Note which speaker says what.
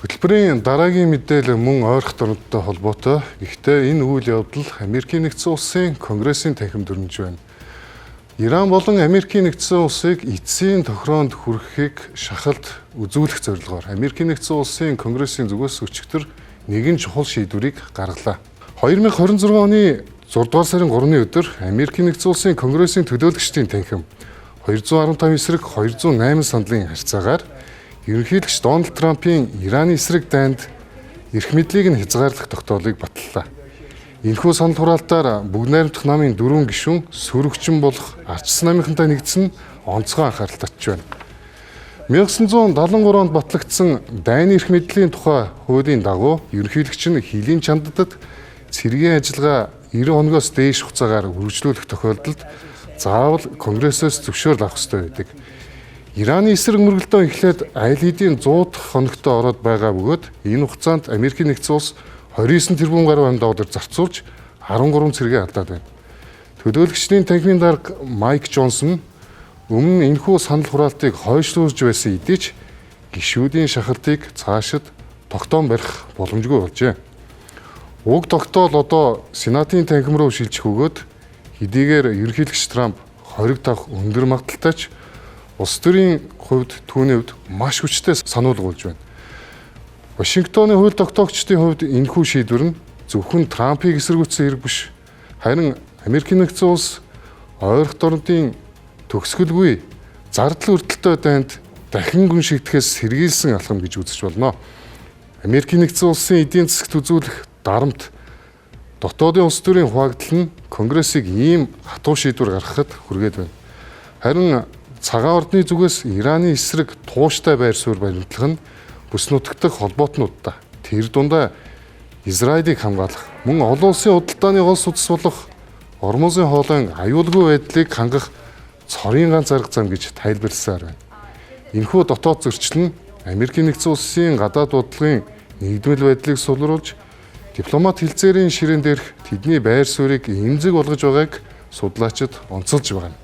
Speaker 1: Хөтөлбөрийн дараагийн мэдээлэл мөн ойрхон орнтой холбоотой. Гэхдээ энэ үйл явдал Америкийн нэгдсэн улсын Конгрессийн танхимд өрнөж байна. Иран болон Америкийн нэгдсэн улсыг эцсийн тохироонд хүрэхийг шахалт үзүүлэх зорилгоор Америкийн нэгдсэн улсын Конгрессийн зүгээс өчигдөр нэгэн чухал шийдвэрийг гаргалаа. 2026 оны 6 дугаар сарын 3-ны өдөр Америкийн нэгдсэн улсын Конгрессийн төлөөлөгчдийн танхим 215 эсрэг 208 сандлын харьцаагаар ерөнхийлөгч Дональд Трампын Ираны эсрэг дайнд эрх мэдлийг нь хязгаарлах тогтоолыг баталлаа. Энэхүү санал хураалтаар бүгд найрамдах намын 4 гишүүн сөрөгчин болох ардчсан намынхантай нэгдсэн онцгой анхаарал татж байна. 1973 онд батлагдсан дайны эрх мэдлийн тухай хуулийн дагуу ерөнхийлөгч нь хилийн чандадад цэргийн ажиллагаа 90 хоногоос дээш хугацаагаар үргэлжлүүлэх тохиолдолд заавал Конгрессээс зөвшөөрөл авах ёстой байдаг. Ираны эсрэг мөргөлдөө эхлээд аль хэдийн 100 дахь хоногтой ороод байгаа бөгөөд энэ хугацаанд Америкийн нэгдсэн улс 29 тэрбум гаруй $, зарцуулж 13 цэргээ алдаад байна. Төлөөлөгчдийн танхимын дарга Майк Джонсон өмнө нь энэхүү санал хураалтыг хойшлуулж байсан хэдий ч гишүүдийн шахалтыг цаашид тогтоон барих боломжгүй болжээ. Уг тогтоол одоо Сенатын танхим руу шилжих өгөөд хэдийгээр ерөнхийлөгч Трамп хориг тавих өндөр магадaltaй ч улс төрийн хувьд түүний хувьд маш хүчтэй сануулгуулж байна. Вашингтоны хууль тогтоогчдын хувьд энэхүү шийдвэр нь зөвхөн Трампыг эсэргүүцсэн хэрэг биш. Харин Америкийн нэгдсэн улс ойрхон орнын төгсгөлгүй зардал өртөлтөй дайнд дахин гүн шигдэхээс сэргийлсэн алхам гэж үзэж болно. Америкийн нэгдсэн улсын эдийн засагт үзүүлэх дарамт дотоодын улс төрийн хуваагдал нь Конгрессийг ийм хатуу шийдвэр гаргахад хүргээд байна. Харин цагаан ордны зүгээс Ираны эсрэг тууштай байр суурь баримтлах нь бүс нутагтах холбоотнуудаа тэр дундаа Израилийг хамгаалах мөн олон улсын худалдааны гол судас болох Ормозын хоолойн аюулгүй байдлыг хангах цорын ганц арга зам гэж тайлбарласаар байна. Энэхүү дотоод зөрчил нь Америкийн нэгдсэн улсын гадаад бодлогын нэгдмэл байдлыг сулруулж дипломат хэлцээрийн ширээн дээрх тэдний байр суурийг эмзэг болгож байгааг судлаачид онцолж байна.